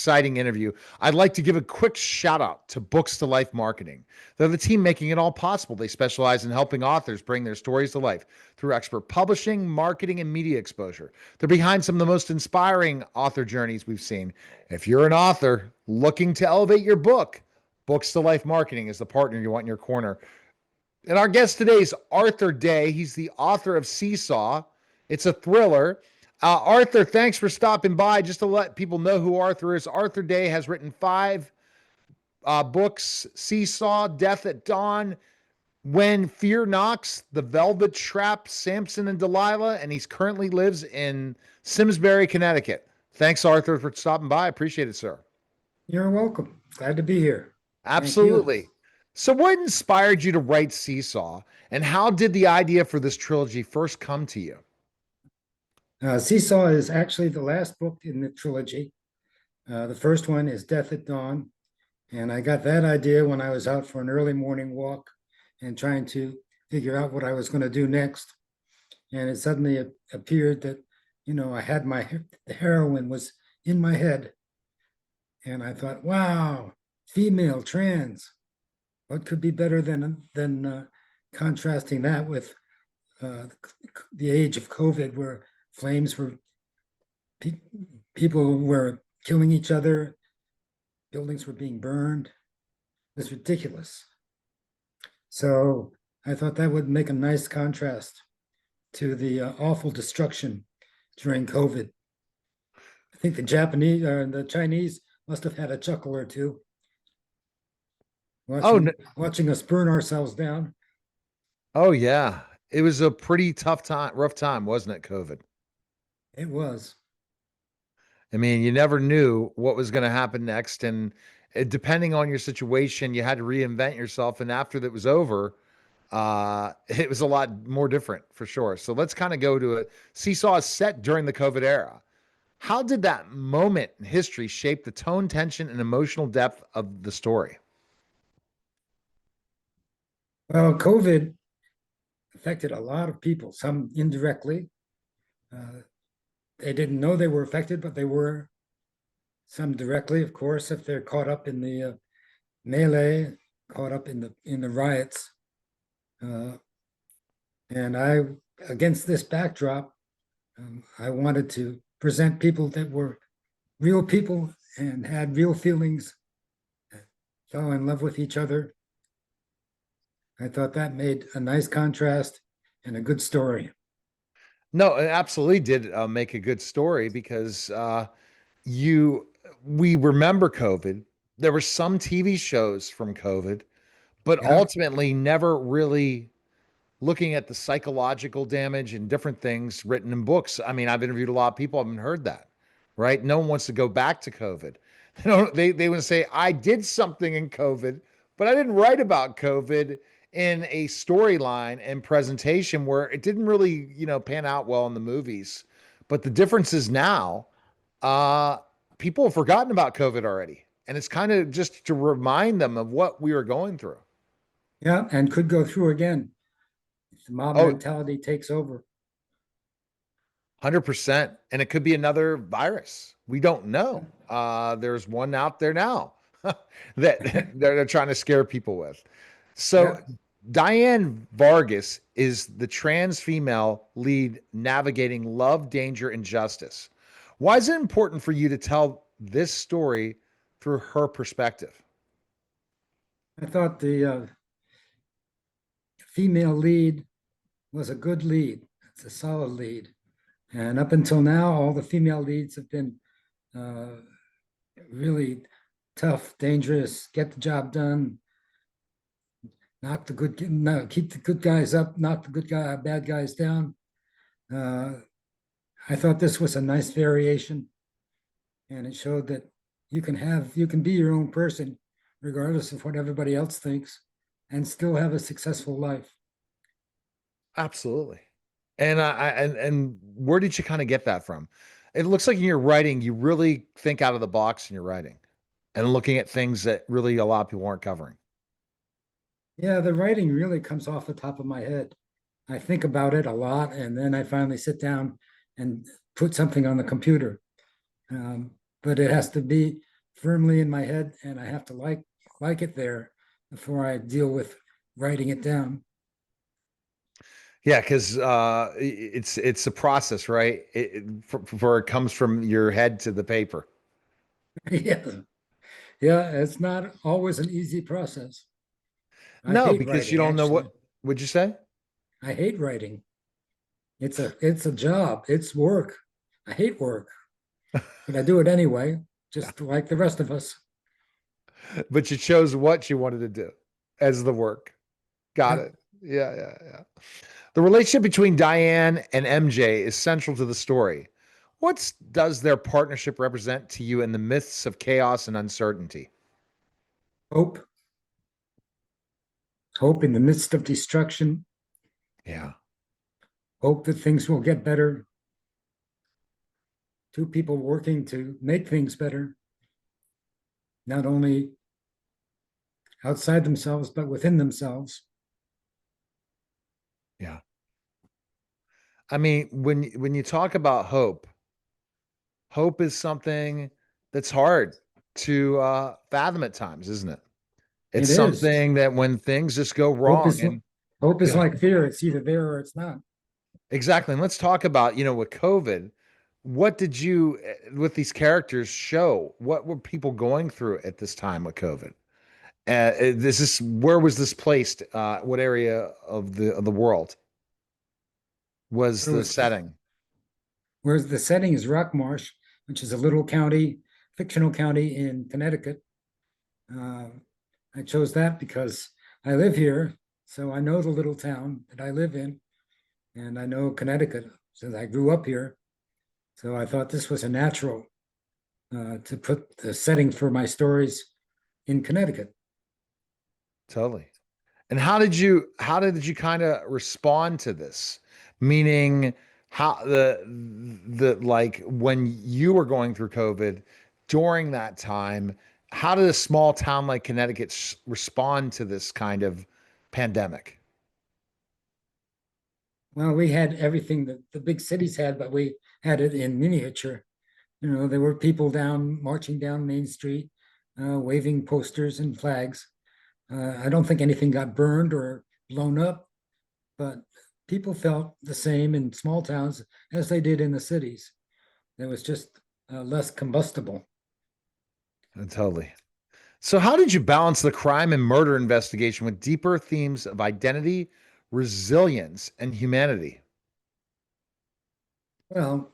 exciting interview. I'd like to give a quick shout out to Books to Life Marketing. They're the team making it all possible. They specialize in helping authors bring their stories to life through expert publishing, marketing, and media exposure. They're behind some of the most inspiring author journeys we've seen. If you're an author looking to elevate your book, Books to Life Marketing is the partner you want in your corner. And our guest today is Arthur Day. He's the author of Seesaw. It's a thriller. Arthur, thanks for stopping by. Just to let people know who Arthur is, Arthur Day has written 5 books: Seesaw, Death at Dawn, When Fear Knocks, The Velvet Trap, Samson and Delilah, and he's currently lives in Simsbury, Connecticut. Thanks, Arthur, for stopping by. I appreciate it, sir. You're welcome. Glad to be here. Absolutely. So what inspired you to write Seesaw, and how did the idea for this trilogy first come to you? Seesaw is actually the last book in the trilogy. The first one is Death at Dawn. And I got that idea when I was out for an early morning walk and trying to figure out what I was going to do next. And it suddenly appeared that, I had the heroine was in my head. And I thought, wow, female, trans. What could be better than contrasting that with the age of COVID, where flames were, people were killing each other, buildings were being burned. It's ridiculous. So I thought that would make a nice contrast to the awful destruction during COVID. I think the Chinese must have had a chuckle or two. Watching us burn ourselves down. Oh, yeah. It was a pretty rough time, wasn't it, COVID? It was. I mean, you never knew what was going to happen next. And depending on your situation, you had to reinvent yourself. And after that was over, it was a lot more different for sure. So let's kind of go to it. Seesaw is set during the COVID era. How did that moment in history shape the tone, tension, and emotional depth of the story? Well, COVID affected a lot of people, some indirectly. They didn't know they were affected, but they were. Some directly, of course, if they're caught up in the melee, caught up in the riots. And against this backdrop, I wanted to present people that were real people and had real feelings, fell in love with each other. I thought that made a nice contrast and a good story. No, it absolutely did make a good story because we remember COVID. There were some TV shows from COVID, but ultimately never really looking at the psychological damage and different things written in books. I mean, I've interviewed a lot of people, I haven't heard that, right? No one wants to go back to COVID. They would say, I did something in COVID, but I didn't write about COVID in a storyline and presentation where it didn't really, pan out well in the movies. But the difference is now, people have forgotten about COVID already. And it's kind of just to remind them of what we were going through. Yeah, and could go through again. The mob mentality takes over. 100%. And it could be another virus. We don't know. There's one out there now that they're trying to scare people with. So Diane Vargas is the trans female lead navigating love, danger, and justice. Why is it important for you to tell this story through her perspective? I thought the female lead was a good lead. It's a solid lead. And up until now, all the female leads have been really tough, dangerous, get the job done, keep the good guys up, knock the bad guys down. I thought this was a nice variation, and it showed that you can be your own person, regardless of what everybody else thinks, and still have a successful life. Absolutely. And and where did you kind of get that from? It looks like in your writing, you really think out of the box in your writing and looking at things that really a lot of people aren't covering. Yeah, the writing really comes off the top of my head. I think about it a lot, and then I finally sit down and put something on the computer. But it has to be firmly in my head, and I have to like it there before I deal with writing it down. Yeah, because it's a process, right? For it comes from your head to the paper. Yeah, yeah, it's not always an easy process. I No, hate because you writing, don't know actually. what would you say? I hate writing. It's a job. It's work. I hate work, but I do it anyway, just like the rest of us. But you chose what you wanted to do as the work. Got Yep. it. Yeah, yeah, yeah. The relationship between Diane and MJ is central to the story. What does their partnership represent to you in the midst of chaos and uncertainty? Hope, hope in the midst of destruction, Yeah, hope that things will get better. Two people working to make things better, not only outside themselves, but within themselves. yeah. I mean, when you talk about hope, hope is something that's hard to fathom at times, isn't it? It's It is. something that when things just go Hope wrong is and hope is yeah, like fear. It's either there or it's not. exactly. And let's talk about, with COVID, what did you with these characters show? What were people going through at this time with COVID? This is where was this placed? What area of the world was Where the was setting? Whereas the setting is Rockmarsh, which is a little county, fictional county in Connecticut. Uh, I chose that because I live here, so I know the little town that I live in, and I know Connecticut since I grew up here. So I thought this was a natural to put the setting for my stories in Connecticut. Totally. And how did you kind of respond to this? Meaning how the like when you were going through COVID during that time, how did a small town like Connecticut respond to this kind of pandemic? Well, we had everything that the big cities had, but we had it in miniature. There were people down marching down Main Street, waving posters and flags. I don't think anything got burned or blown up, but people felt the same in small towns as they did in the cities. It was just less combustible. Totally. So how did you balance the crime and murder investigation with deeper themes of identity, resilience, and humanity? Well,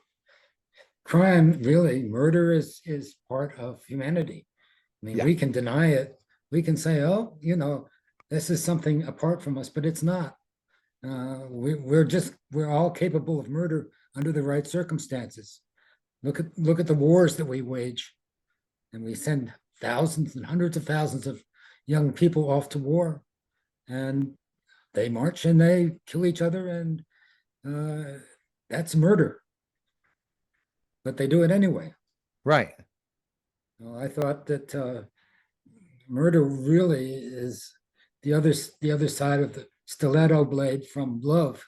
crime, really, murder is part of humanity. I mean, Yeah, we can deny it. We can say, oh, this is something apart from us, but it's not. We're all capable of murder under the right circumstances. Look at the wars that we wage, and we send thousands and hundreds of thousands of young people off to war, and they march and they kill each other, and uh, that's murder. But they do it anyway. right. Well, I thought that murder really is the other side of the stiletto blade from love.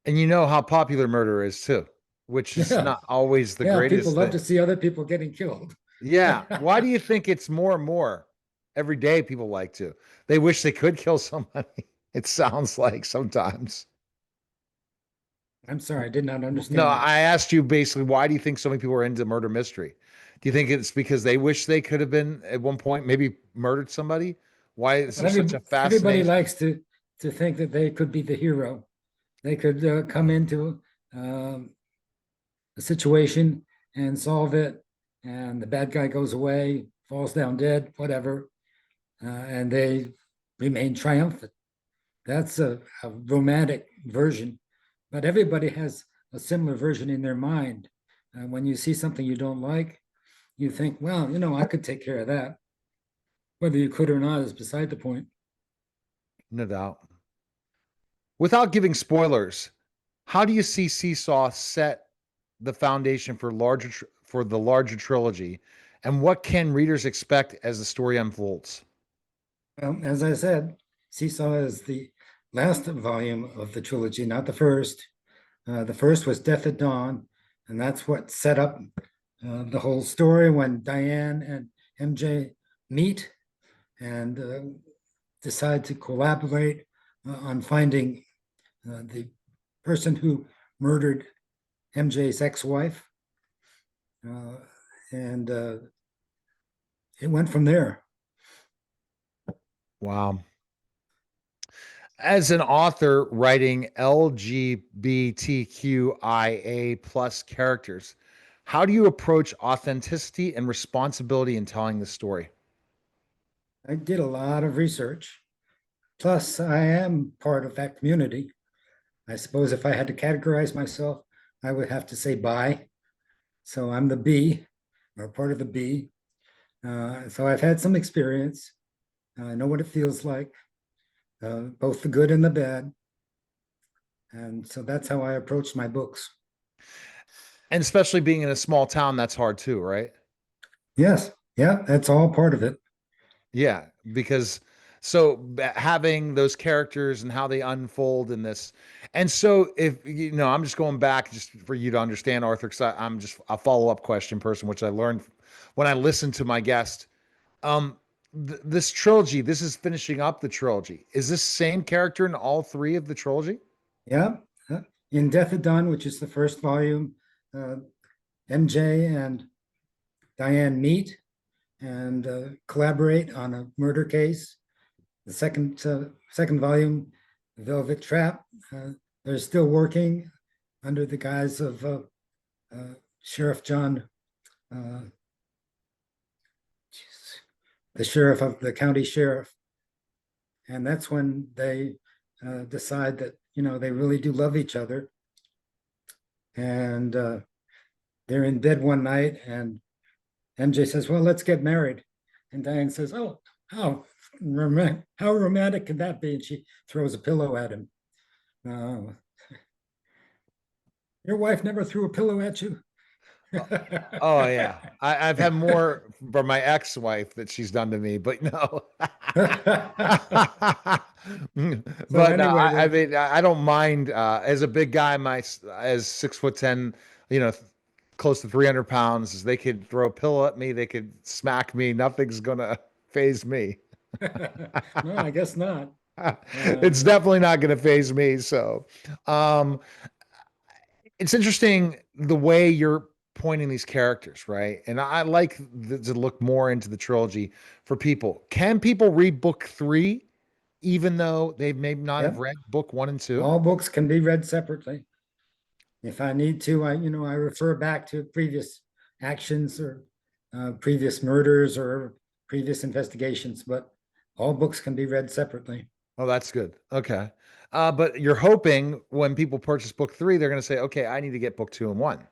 And you know how popular murder is too, which is Yeah, not always the yeah. People greatest love thing. to see other people getting killed. Yeah. Why do you think it's more and more every day people like to? They wish they could kill somebody. It sounds like sometimes. I'm sorry, I did not No, understand that. I asked you basically, why do you think so many people are into murder mystery? Do you think it's because they wish they could have been at one point maybe murdered somebody? Why is But there such a everybody fascination? likes to think that they could be the hero. They could come into um, a situation and solve it, and the bad guy goes away, falls down dead, whatever, and they remain triumphant. That's a romantic version, but everybody has a similar version in their mind. When you see something you don't like, you think, well, I could take care of that. Whether you could or not is beside the point. No doubt. Without giving spoilers, how do you see Seesaw set the foundation for for the larger trilogy, and what can readers expect as the story unfolds? As I said, Seesaw is the last volume of the trilogy, not the first. The first was Death at Dawn, and that's what set up the whole story when Diane and MJ meet and decide to collaborate on finding the person who murdered MJ's ex-wife. And it went from there. Wow. As an author writing LGBTQIA plus characters, how do you approach authenticity and responsibility in telling the story? I did a lot of research. Plus, I am part of that community. I suppose if I had to categorize myself, I would have to say bi. So I'm the B, or part of the B. So I've had some experience. I know what it feels like, both the good and the bad. And so that's how I approach my books. And especially being in a small town, that's hard too, right? Yes, yeah, that's all part of it. Yeah, because having those characters and how they unfold in this. And so if you know, I'm just going back just for you to understand, Arthur, because I'm just a follow-up question person, which I learned when I listened to my guest. Um, this trilogy, this is finishing up the trilogy. Is this same character in all three of the trilogy? Yeah, in Death at Dawn, which is the first volume, uh, MJ and Diane meet and collaborate on a murder case. The second volume, Velvet Trap, they're still working under the guise of Sheriff John, uh, the sheriff of the county sheriff. And that's when they decide that, you know, they really do love each other. And they're in bed one night and MJ says, well, let's get married. And Diane says, oh, how romantic can that be? And she throws a pillow at him. Your wife never threw a pillow at you? Oh yeah, I've had more from my ex-wife that she's done to me, but no. So But anyway, I mean, I don't mind as a big guy, as 6'10", you know, close to 300 pounds. They could throw a pillow at me, they could smack me. Nothing's gonna phase me. no, I guess not. It's definitely not gonna phase me. So, um, it's interesting the way you're pointing these characters, right? And I like to look more into the trilogy for people. Can people read book three, even though they may not have Yep. read book one and two? All books can be read separately. If I need to, I refer back to previous actions or previous murders or previous investigations, but all books can be read separately. Oh, that's good. Okay. But you're hoping when people purchase book three, they're going to say, okay, I need to get book two and one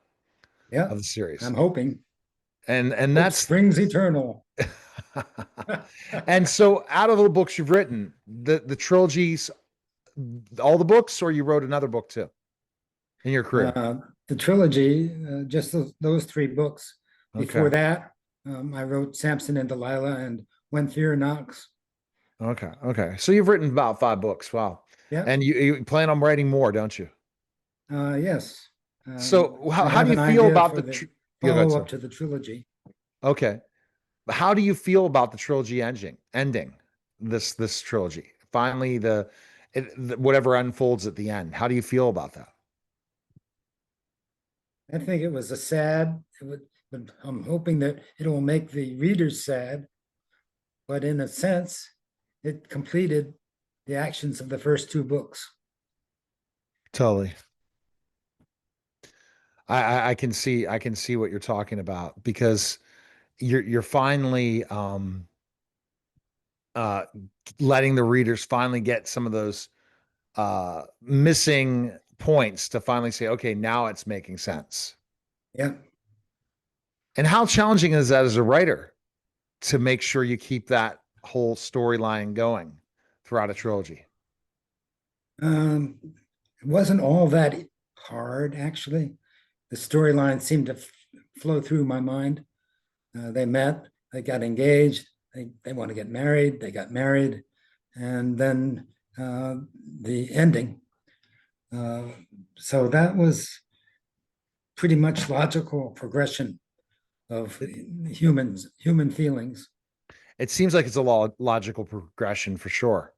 Yeah, of the series. I'm hoping. And Hope that's springs eternal. and so out of the books you've written, the trilogies, all the books, or you wrote another book too in your career? The trilogy, just those three books. Okay. Before that, I wrote Samson and Delilah and When Fear Knocks. Okay. Okay. So you've written about 5 books. Wow. Yeah, And you plan on writing more, don't you? yes. So I how do have you an feel idea about for the follow-up to the trilogy. okay. How do you feel about the trilogy ending this trilogy? Finally, whatever unfolds at the end. How do you feel about that? I think it was but I'm hoping that it will make the readers sad, but in a sense, it completed the actions of the first two books. Totally. I can see what you're talking about because you're finally uh letting the readers finally get some of those missing points to finally say, okay, now it's making sense. Yeah. And how challenging is that as a writer to make sure you keep that whole storyline going throughout a trilogy? It wasn't all that hard, actually. The storyline seemed to flow through my mind. They met, they got engaged, they want to get married, they got married, and then the ending. So that was pretty much logical progression of human feelings. It seems like it's a logical progression for sure,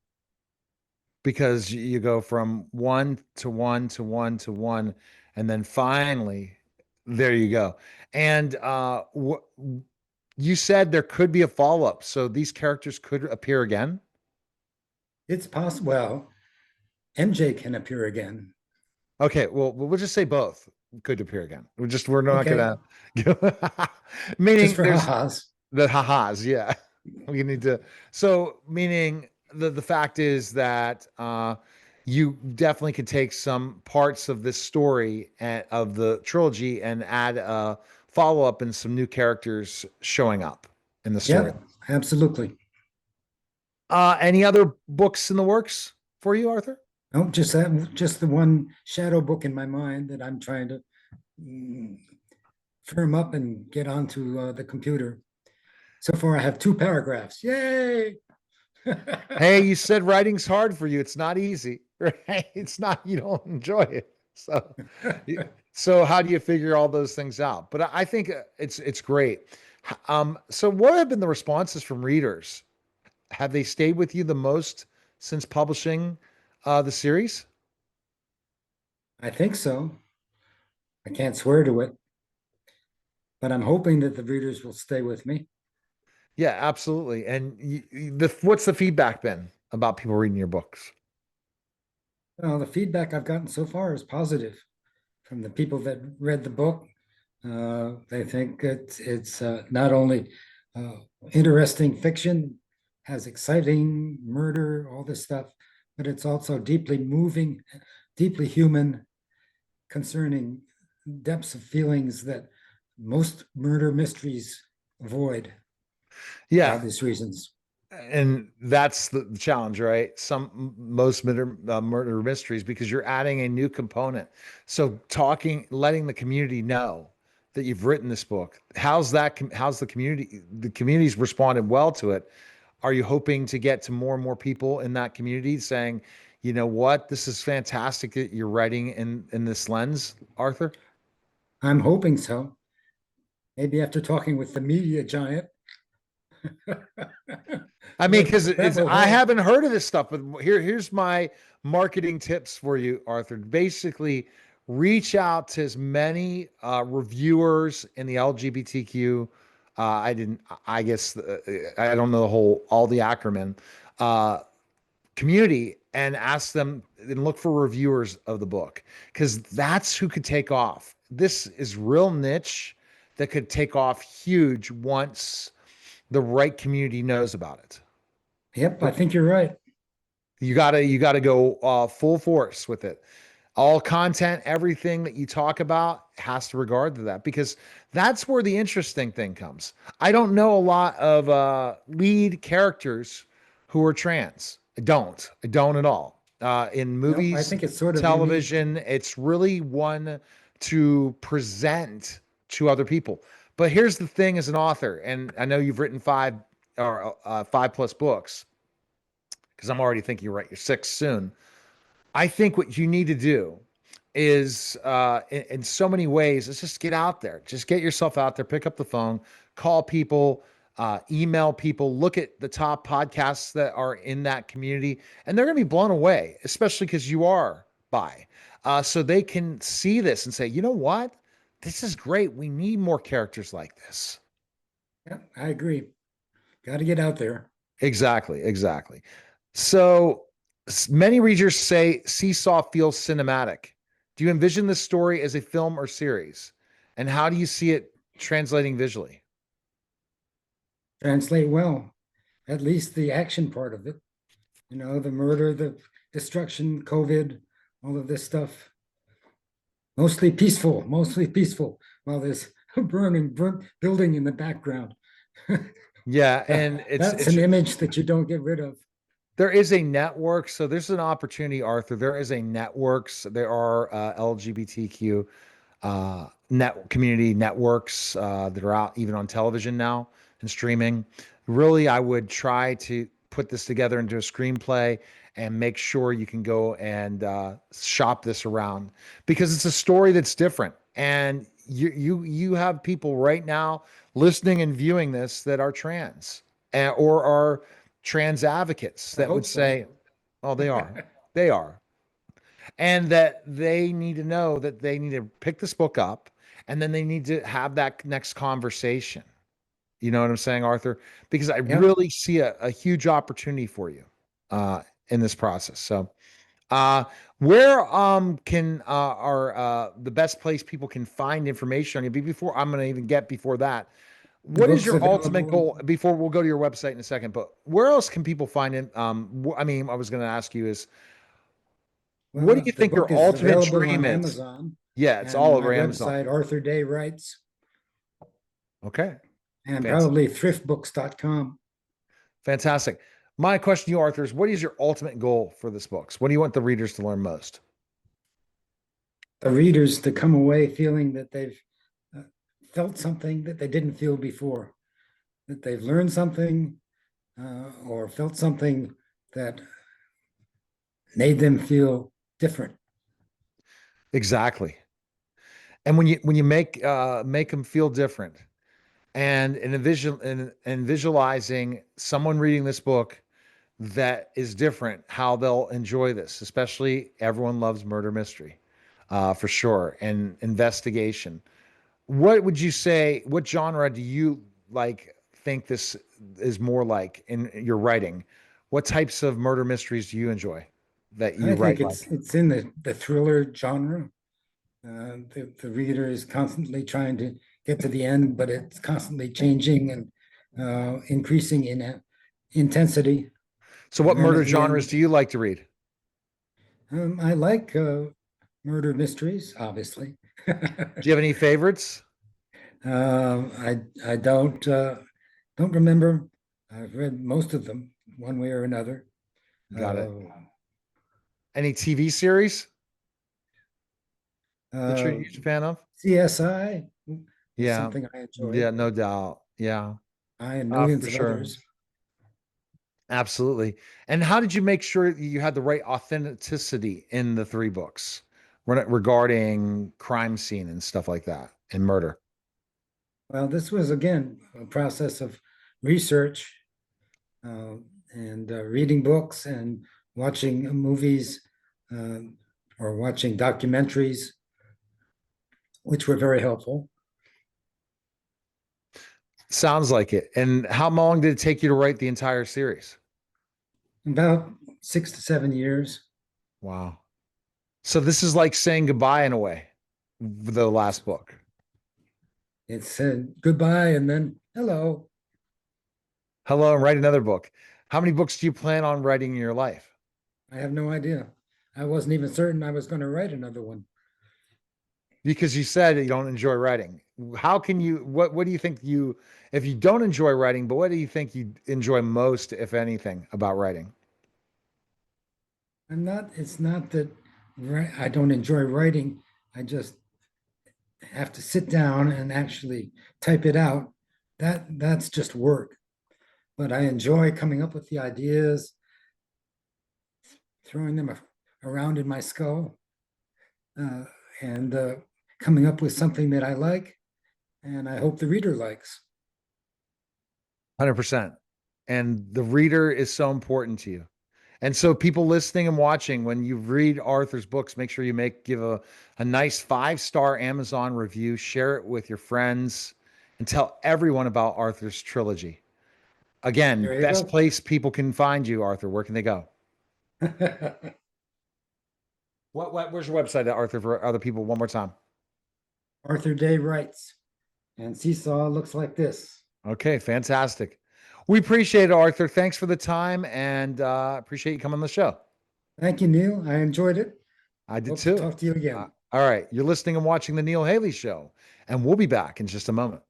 because you go from one to one to one to one, and then finally, there you go. And you said there could be a follow up, so these characters could appear again. It's possible. Well, MJ can appear again. Okay, well, we'll just say both could appear again. We're not Okay, gonna just meaning for there's ha-has. the ha-has, yeah. We need to, so meaning the fact is that you definitely could take some parts of this story and of the trilogy and add a follow-up and some new characters showing up in the story. Yep, absolutely. Any other books in the works for you, Arthur? No, just the one shadow book in my mind that I'm trying to mm, firm up and get onto the computer. So far, I have 2 paragraphs. Yay! Hey, you said writing's hard for you. It's not easy, right? It's not, you don't enjoy it. So, so how do you figure all those things out? But I think it's great. So what have been the responses from readers? Have they stayed with you the most since publishing the series? I think so. I can't swear to it, but I'm hoping that the readers will stay with me. Yeah, absolutely. And what's the feedback been about people reading your books? Well, the feedback I've gotten so far is positive from the people that read the book. They think it's not only uh, interesting fiction, has exciting murder, all this stuff, but it's also deeply moving, deeply human, concerning depths of feelings that most murder mysteries avoid for Yeah, obvious reasons. and that's the challenge, right? Most murder mysteries, because you're adding a new component. So letting the community know that you've written this book. How's the community? The community's responded well to it. Are you hoping to get to more and more people in that community saying, you know what, this is fantastic that you're writing in this lens, Arthur? I'm hoping so. Maybe after talking with the media giant, I mean, because that it's will I help. haven't heard of this stuff, but here's my marketing tips for you, Arthur. Basically, reach out to as many reviewers in the LGBTQ. I didn't. I guess I don't know all the acronym uh, community, and ask them and look for reviewers of the book, because that's who could take off. This is real niche that could take off huge once the right community knows about it. Yep, I think you're right. You gotta go full force with it. All content, everything that you talk about has to regard to that, because that's where the interesting thing comes. I don't know a lot of lead characters who are trans. I don't at all. In No, I movies, think it's sort of unique. television, it's really one to present to other people. But here's the thing: as an author, and I know you've written 5+ books, because I'm already thinking you write your sixth soon. I think what you need to do is, in so many ways, is just get out there. Just get yourself out there, pick up the phone, call people, email people, look at the top podcasts that are in that community, and they're going to be blown away, especially because you are bi. So they can see this and say, you know what? This is great. We need more characters like this. Yeah, I agree. Got to get out there. Exactly, exactly. So many readers say Seesaw feels cinematic. Do you envision this story as a film or series? And how do you see it translating visually? Translate well, at least the action part of it. The murder, the destruction, COVID, all of this stuff. Mostly peaceful, while there's a burnt building in the background. Yeah, and That's it's an image that you don't get rid of. there is a network, so there's an opportunity, Arthur. There is a networks. There are LGBTQ net community networks that are out even on television now and streaming. Really, I would try to put this together into a screenplay and make sure you can go and shop this around, because it's a story that's different. And you have people right now listening and viewing this that are trans or are trans advocates I that would hope so. say, "Oh, they are," and that they need to know that they need to pick this book up, and then they need to have that next conversation. You know what I'm saying, Arthur? Because I Yep. really see a huge opportunity for you in this process. So, uh, where can are the best place people can find information on you? Before I'm going to even get before that, The what is book's your ultimate available. goal? Before we'll go to your website in a second, but where else can people find it? I mean, I was going to ask you is what do Well, you the think book your is ultimate available dream on is? Amazon Yeah, it's all and my over Amazon. website, Arthur Day Writes, Okay, and fantastic. probably thriftbooks.com. Fantastic. My question to you, Arthur, is what is your ultimate goal for this books? What do you want the readers to learn most? The readers to come away feeling that they've uh, felt something that they didn't feel before, that they've learned something or felt something that made them feel different. Exactly. And when you make them feel different, and in visualizing someone reading this book that is different, how they'll enjoy this. Especially everyone loves murder mystery, for sure, and investigation. What would you say? What genre do you like? Think this is more like in your writing? What types of murder mysteries do you enjoy that you I think write it's like? it's in the thriller genre. The reader is constantly trying to get to the end, but it's constantly changing and increasing in intensity. So, what And then murder at the genres end, do you like to read? I like murder mysteries, obviously. Do you have any favorites? I don't remember. I've read most of them one way or another. Got it. Uh, Any TV series that you're a uh, huge fan of? CSI is Yeah, something I yeah, enjoyed. no doubt. Yeah, I and for millions of sure. others. Absolutely. And how did you make sure you had the right authenticity in the three books regarding crime scene and stuff like that and murder? Well, this was again a process of research uh, and reading books and watching movies uh, or watching documentaries, which were very helpful. Sounds like it. And how long did it take you to write the entire series? About 6 to 7 years. Wow. So this is like saying goodbye in a way, the last book. It said goodbye and then hello. Hello, and write another book. How many books do you plan on writing in your life? I have no idea. I wasn't even certain I was going to write another one. Because you said you don't enjoy writing. How can you, what do you think if you don't enjoy writing, but what do you think you enjoy most, if anything, about writing? It's not that I don't enjoy writing. I just have to sit down and actually type it out. That's just work. But I enjoy coming up with the ideas, throwing them around in my skull, uh, and coming up with something that I like, and I hope the reader likes. 100%. And the reader is so important to you. And so people listening and watching, when you read Arthur's books, make sure you give a nice 5-star Amazon review, share it with your friends, and tell everyone about Arthur's trilogy. Again, There you best go. place people can find you, Arthur. Where can they go? Where's your website, Arthur, for other people? One more time. Arthur Day Writes, and Seesaw looks like this. Okay, fantastic. We appreciate it, Arthur. Thanks for the time and appreciate you coming on the show. Thank you, Neil. I enjoyed it. I did Hope to too. talk to you again. All right. You're listening and watching The Neil Haley Show, and we'll be back in just a moment.